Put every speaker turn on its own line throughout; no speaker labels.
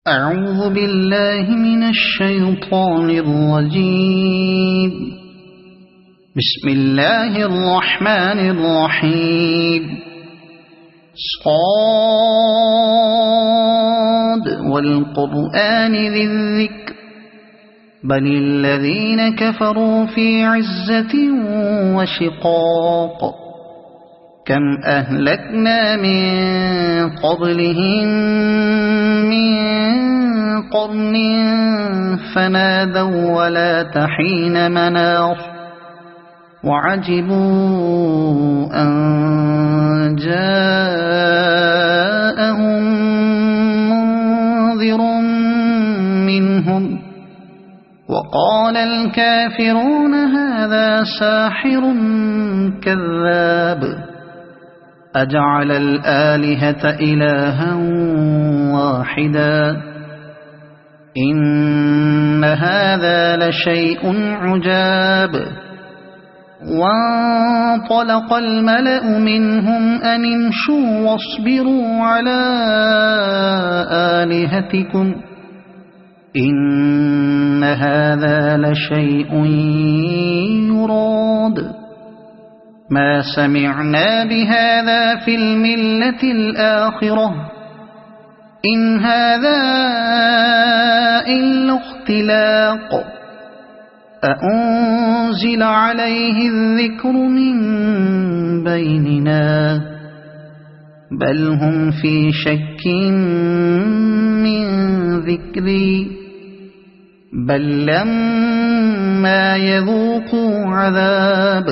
أعوذ بالله من الشيطان الرجيم. بسم الله الرحمن الرحيم. صاد والقرآن ذي الذكر بل الذين كفروا في عزة وشقاق كم أهلكنا من قبلهم من قرن فنادوا ولا تحين مناص وعجبوا أن جاءهم منذر منهم وقال الكافرون هذا ساحر كذاب أجعل الآلهة إلها واحدا إن هذا لشيء عجاب. وانطلق الملأ منهم أن امشوا واصبروا على آلهتكم إن هذا لشيء يراد ما سمعنا بهذا في الملة الآخرة إن هذا إلا اختلاق أأنزل عليه الذكر من بيننا بل هم في شك من ذكري بل لما يذوقوا عذاب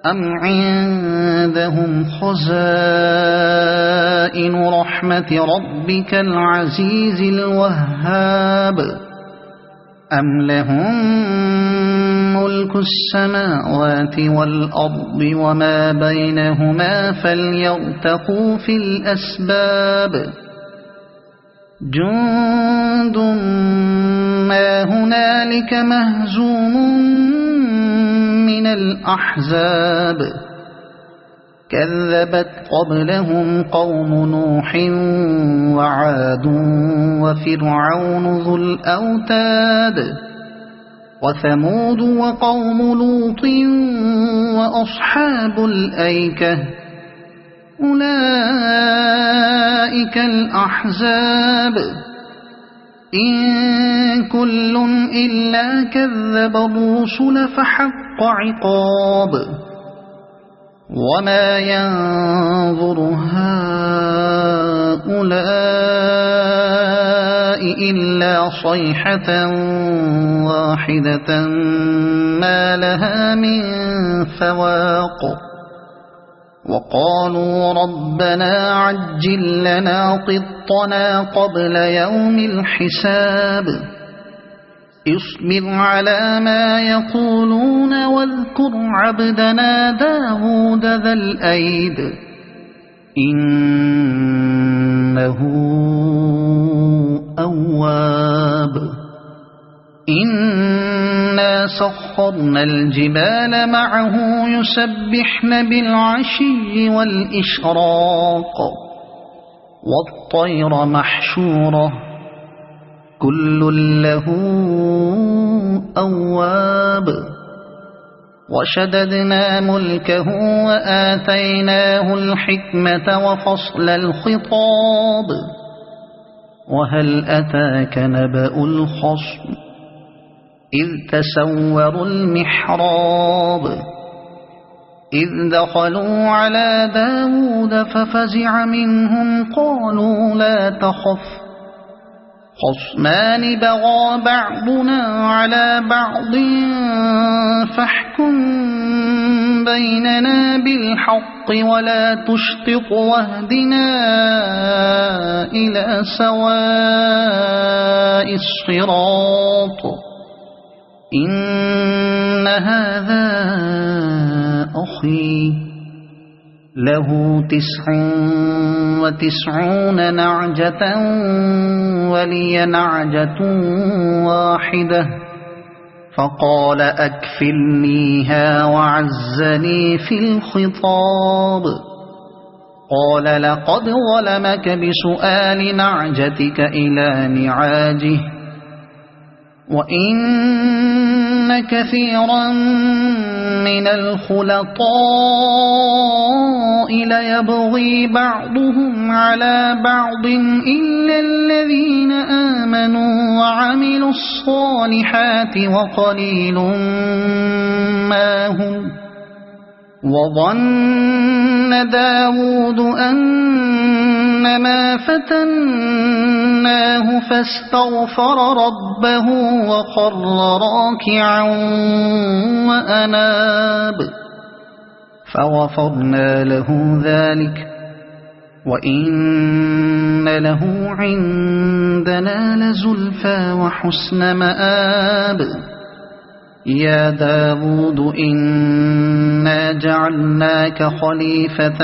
أم عندهم خزائن رحمة ربك العزيز الوهاب أم لهم ملك السماوات والأرض وما بينهما فليرتقوا في الأسباب جند ما هنالك مهزوم من الأحزاب كذبت قبلهم قوم نوح وعاد وفرعون ذو الأوتاد وثمود وقوم لوط وأصحاب الأيكة أولئك الأحزاب إن كل إلا كذب الرسل فحق عقاب وما ينظر هؤلاء إلا صيحة واحدة ما لها من فواق وقالوا ربنا عجل لنا قطنا قبل يوم الحساب اصبر على ما يقولون واذكر عبدنا داود ذا الأيد إنه أواب إنا سخرنا الجبال معه يسبحن بالعشي والإشراق والطير محشورة كل له أواب وشددنا ملكه وآتيناه الحكمة وفصل الخطاب وهل أتاك نبأ الخصم إذ تسوروا المحراب إذ دخلوا على داود ففزع منهم قالوا لا تخف خصمان بغى بعضنا على بعض فاحكم بيننا بالحق ولا تشطط واهدنا إلى سواء الصراط إن هذا أخي له 99 نعجة ولي نعجة واحدة فقال أكفلنيها وعزني في الخطاب قال لقد ظلمك بسؤال نعجتك إلى نعاجه وإن كثيرا من الخلطاء ليبغي بعضهم على بعض إلا الذين آمنوا وعملوا الصالحات وقليل ما هم. وظن داود أنما فتناه فاستغفر ربه وخر راكعا وأناب فغفرنا له ذلك وإن له عندنا لزلفى وحسن مآب. يا داود إنا جعلناك خليفة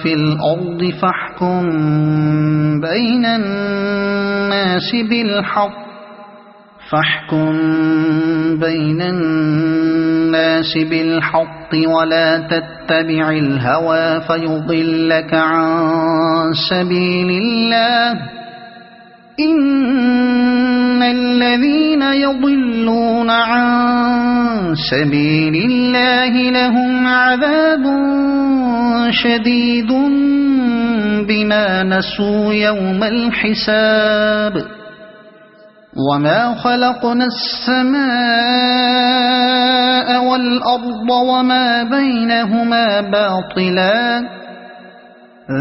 في الأرض فاحكم بين الناس بالحق ولا تتبع الهوى فيضلك عن سبيل الله. إن الذين يضلون عن سبيل الله لهم عذاب شديد بما نسوا يوم الحساب. وما خلقنا السماء والأرض وما بينهما باطلا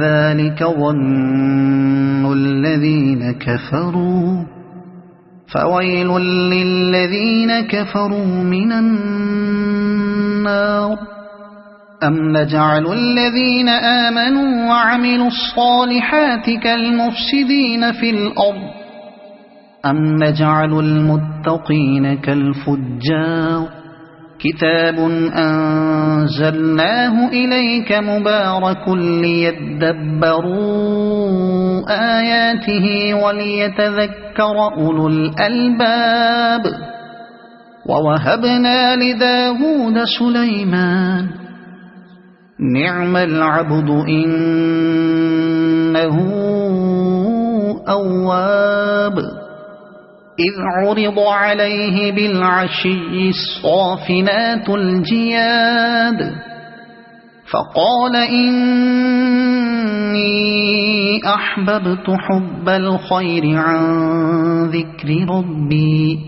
ذلك ظن الذين كفروا فويل للذين كفروا من النار. أم نجعل الذين آمنوا وعملوا الصالحات كالمفسدين في الأرض أم نجعل المتقين كالفجار. كتاب أنزلناه إليك مبارك ليدبروا آياته وليتذكر أولو الألباب. ووهبنا لداود سليمان نعم العبد إنه أواب. إذ عرض عليه بالعشي الصافنات الجياد فقال إني أحببت حب الخير عن ذكر ربي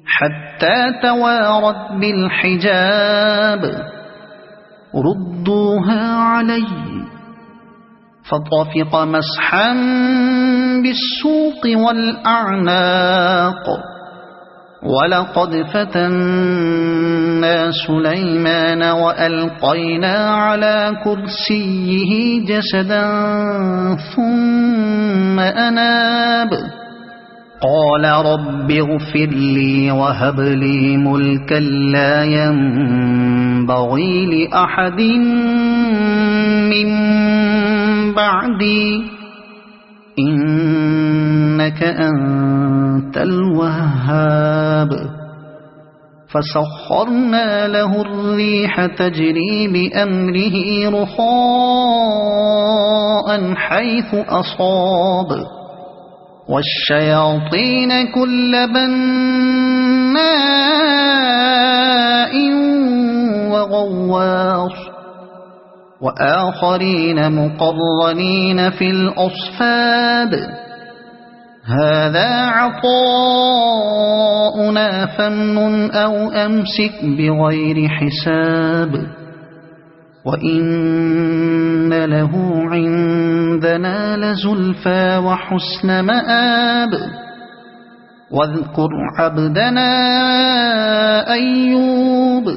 حتى توارت بالحجاب ردوها علي فطفق مسحا بالسوق والأعناق. ولقد فتنا سليمان وألقينا على كرسيه جسدا ثم أناب قال رب اغفر لي وهب لي ملكا لا ينبغي لأحد من بعدي إنك أنت الوهاب. فسخرنا له الريح تجري بأمره رخاء حيث أصاب والشياطين كل بناء وغواص وآخرين مقرنين في الأصفاد. هذا عطاؤنا فامنن أو أمسك بغير حساب وإن له عندنا لزلفى وحسن مآب. واذكر عبدنا أيوب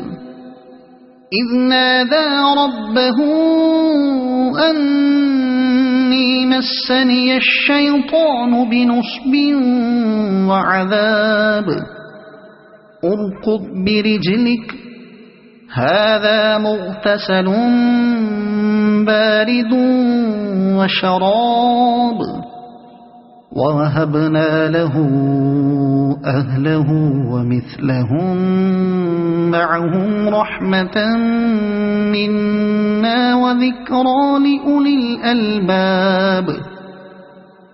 إذ نادى ربه أني مسني الشيطان بنصب وعذاب اركض برجلك هذا مغتسل بارد وشراب ووهبنا له أهله ومثلهم معهم رحمة منا وذكرى لأولي الألباب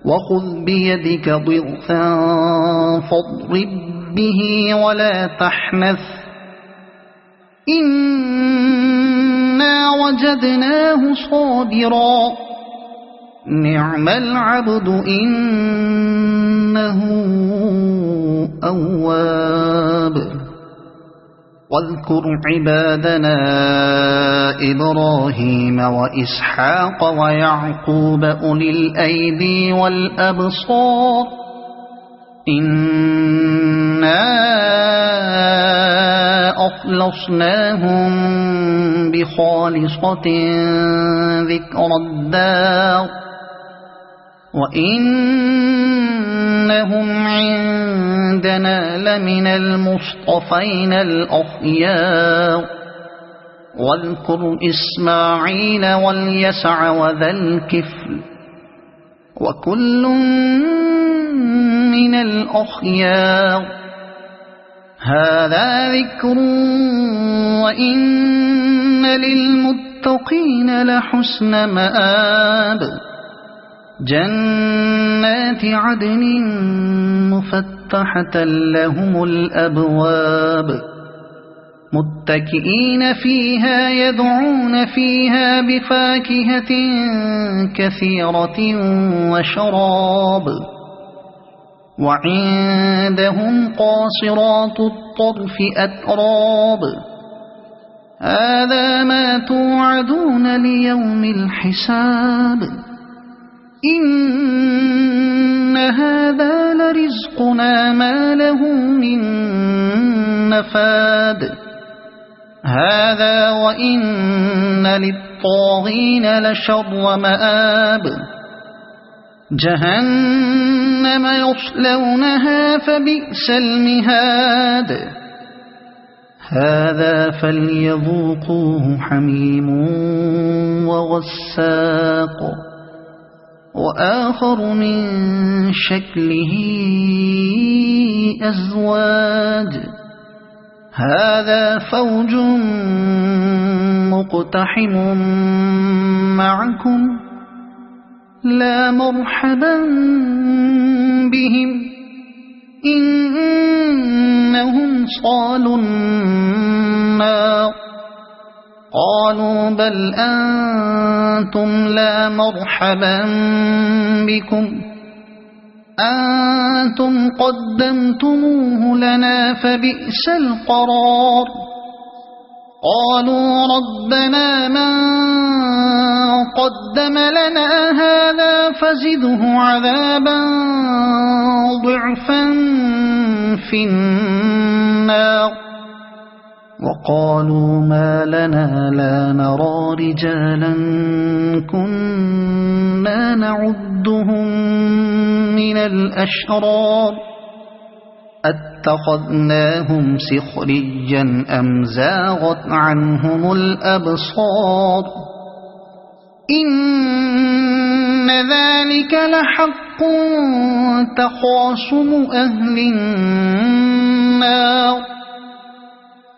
وخذ بيدك ضغثا فاضرب به ولا تحنث إنا وجدناه صابرا نعم العبد إنه أواب واذكر عبادنا إبراهيم وإسحاق ويعقوب أولي الأيدي والأبصار إنا أخلصناهم بخالصة ذكر الدار وإنهم عندنا لمن المصطفين الأخيار واذكر إسماعيل واليسع وذا الكفل وكل من الأخيار هذا ذكر وإن للمتقين لحسن مآب جنات عدن مفتحة لهم الأبواب متكئين فيها يدعون فيها بفاكهة كثيرة وشراب وعندهم قاصرات الطرف أتراب هذا ما توعدون ليوم الحساب إن هذا لرزقنا ما له من نفاد هذا وإن للطاغين لشر مآب جهنم يصلونها فبئس المهاد هذا فليذوقوه حميم وغساق وآخر من شكله أزواج هذا فوج مقتحم معكم لا مرحبا بهم إنهم صالوا النار قالوا بل أنتم لا مرحبا بكم أنتم قدمتموه لنا فبئس القرار قالوا ربنا من قدم لنا هذا فزده عذابا ضعفا في النار وقالوا ما لنا لا نرى رجالا كنا نعدهم من الأشرار اتخذناهم سخريا أم زاغت عنهم الأبصار إن ذلك لحق تخاصم أهل النار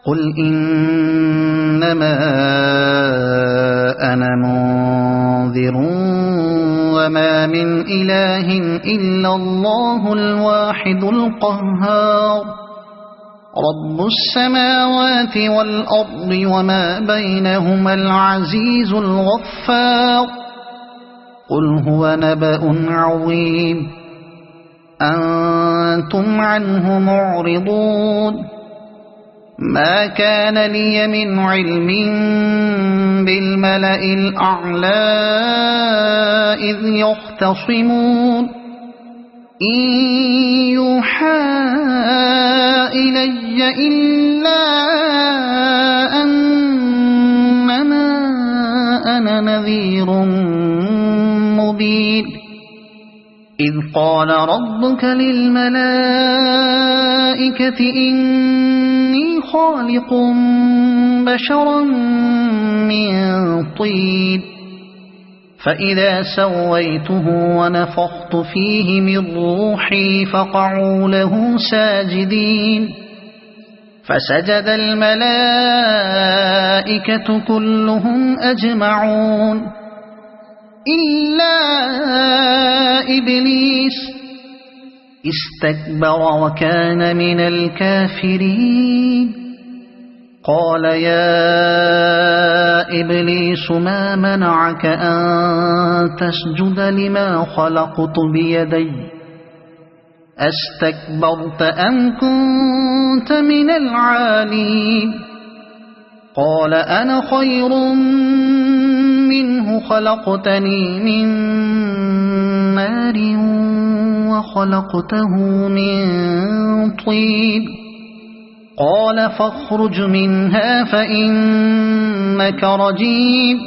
قل إنما أنا منذر وما من إله إلا الله الواحد القهار رب السماوات والأرض وما بينهما العزيز الغفار قل هو نبأ عظيم أنتم عنه معرضون ما كان لي من علم بالملأ الأعلى إذ يختصمون إن يوحى إلي إلا أنما أنا نذير مبين إذ قال ربك للملائكة إني خالق بشرا من طين فإذا سويته ونفخت فيه من روحي فقعوا له ساجدين فسجد الملائكة كلهم أجمعون إلا إبليس استكبر وكان من الكافرين قال يا إبليس ما منعك أن تسجد لما خلقت بيدي أستكبرت أم كنت من العالين قال أنا خير منه خلقتني من نار وخلقته من طين قال فاخرج منها فإنك رجيم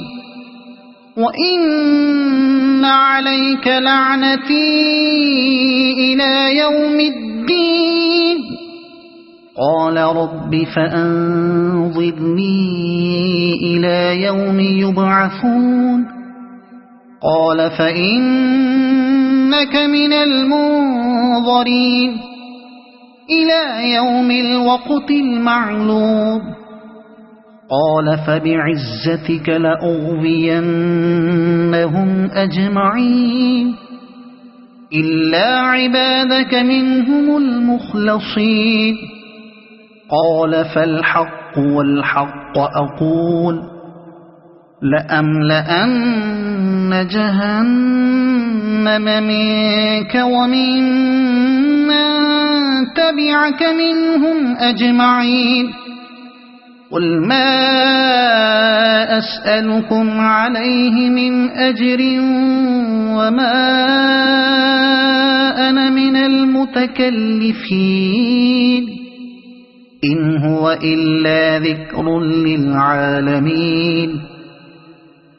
وإن عليك لعنتي إلى يوم الدين قال رب فأنظرني إلى يوم يبعثون قال فإنك من المنظرين إلى يوم الوقت المعلوم قال فبعزتك لأغوينهم أجمعين إلا عبادك منهم المخلصين قال فالحق والحق أقول لأملأن جهنم منك وممن تبعك منهم أجمعين قل ما أسألكم عليه من أجر وما أنا من المتكلفين إن هو إلا ذكر للعالمين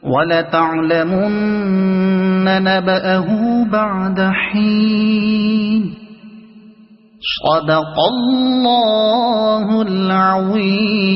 ولتعلمن نبأه بعد حين صدق الله العظيم.